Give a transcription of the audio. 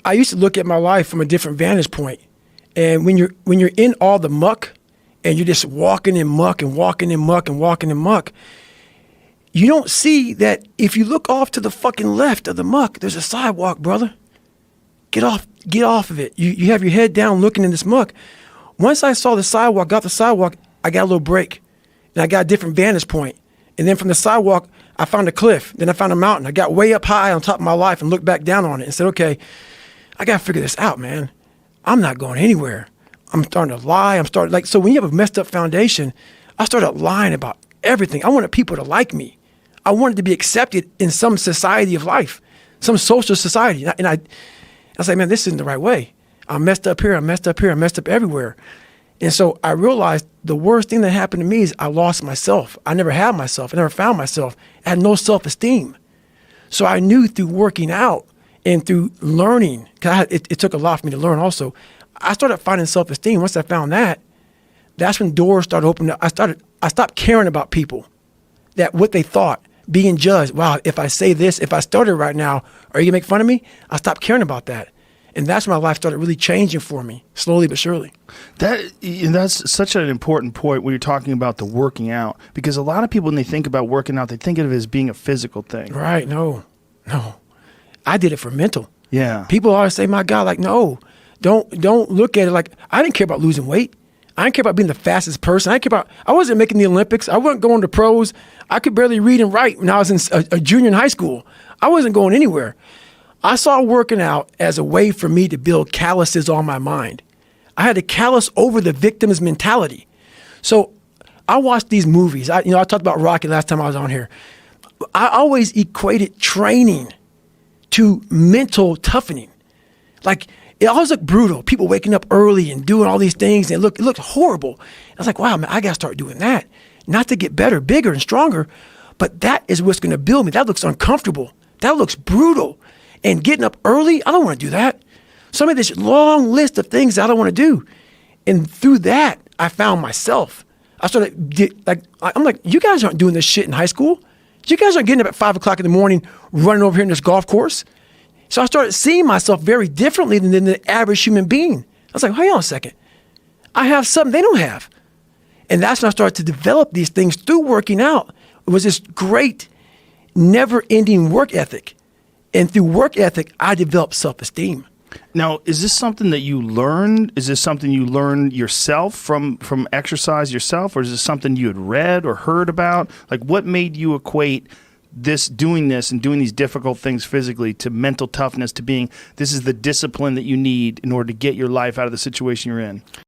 I used to look at my life from a different vantage point. And when you're in all the muck and you're just walking in muck and walking in muck and walking in muck, you don't see that if you look off to the fucking left of the muck, there's a sidewalk, brother. Get off of it. You have your head down looking in this muck. Once I saw the sidewalk, got the sidewalk, I got a little break. And I got a different vantage point. And then from the sidewalk, I found a cliff. Then I found a mountain. I got way up high on top of my life and looked back down on it and said, okay, I got to figure this out, man. I'm not going anywhere. I'm starting to lie. So when you have a messed up foundation, I started lying about everything. I wanted people to like me. I wanted to be accepted in some society of life, some social society. And I was like, man, this isn't the right way. I'm messed up here. I'm messed up here. I'm messed up everywhere. And so I realized the worst thing that happened to me is I lost myself. I never had myself. I never found myself. I had no self-esteem. So I knew through working out and through learning, because it took a lot for me to learn also, I started finding self-esteem. Once I found that, that's when doors started opening up. I stopped caring about people, that what they thought, being judged. Wow, if I say this, if I started right now, are you gonna make fun of me? I stopped caring about that. And that's when my life started really changing for me, slowly but surely. That's such an important point when you're talking about the working out, because a lot of people, when they think about working out, they think of it as being a physical thing. Right, no. I did it for mental. Yeah. People always say, my God, like, no, don't look at it like, I didn't care about losing weight. I didn't care about being the fastest person. I wasn't making the Olympics. I wasn't going to pros. I could barely read and write when I was in a junior in high school. I wasn't going anywhere. I saw working out as a way for me to build calluses on my mind. I had to callous over the victim's mentality. So I watched these movies. I talked about Rocky last time I was on here. I always equated training to mental toughening. Like, it always looked brutal. People waking up early and doing all these things, and it looked horrible. I was like, wow, man, I got to start doing that. Not to get better, bigger, and stronger, but that is what's going to build me. That looks uncomfortable. That looks brutal. And getting up early, I don't want to do that. So I made this long list of things that I don't want to do. And through that, I found myself. I'm like, you guys aren't doing this shit in high school. You guys aren't getting up at 5 o'clock in the morning, running over here in this golf course. So I started seeing myself very differently than the average human being. I was like, hang on a second. I have something they don't have. And that's when I started to develop these things through working out. It was this great, never-ending work ethic. And through work ethic, I developed self-esteem. Now, is this something that you learned? Is this something you learned yourself from exercise yourself? Or is this something you had read or heard about? Like, what made you equate doing this and doing these difficult things physically to mental toughness, to being, this is the discipline that you need in order to get your life out of the situation you're in?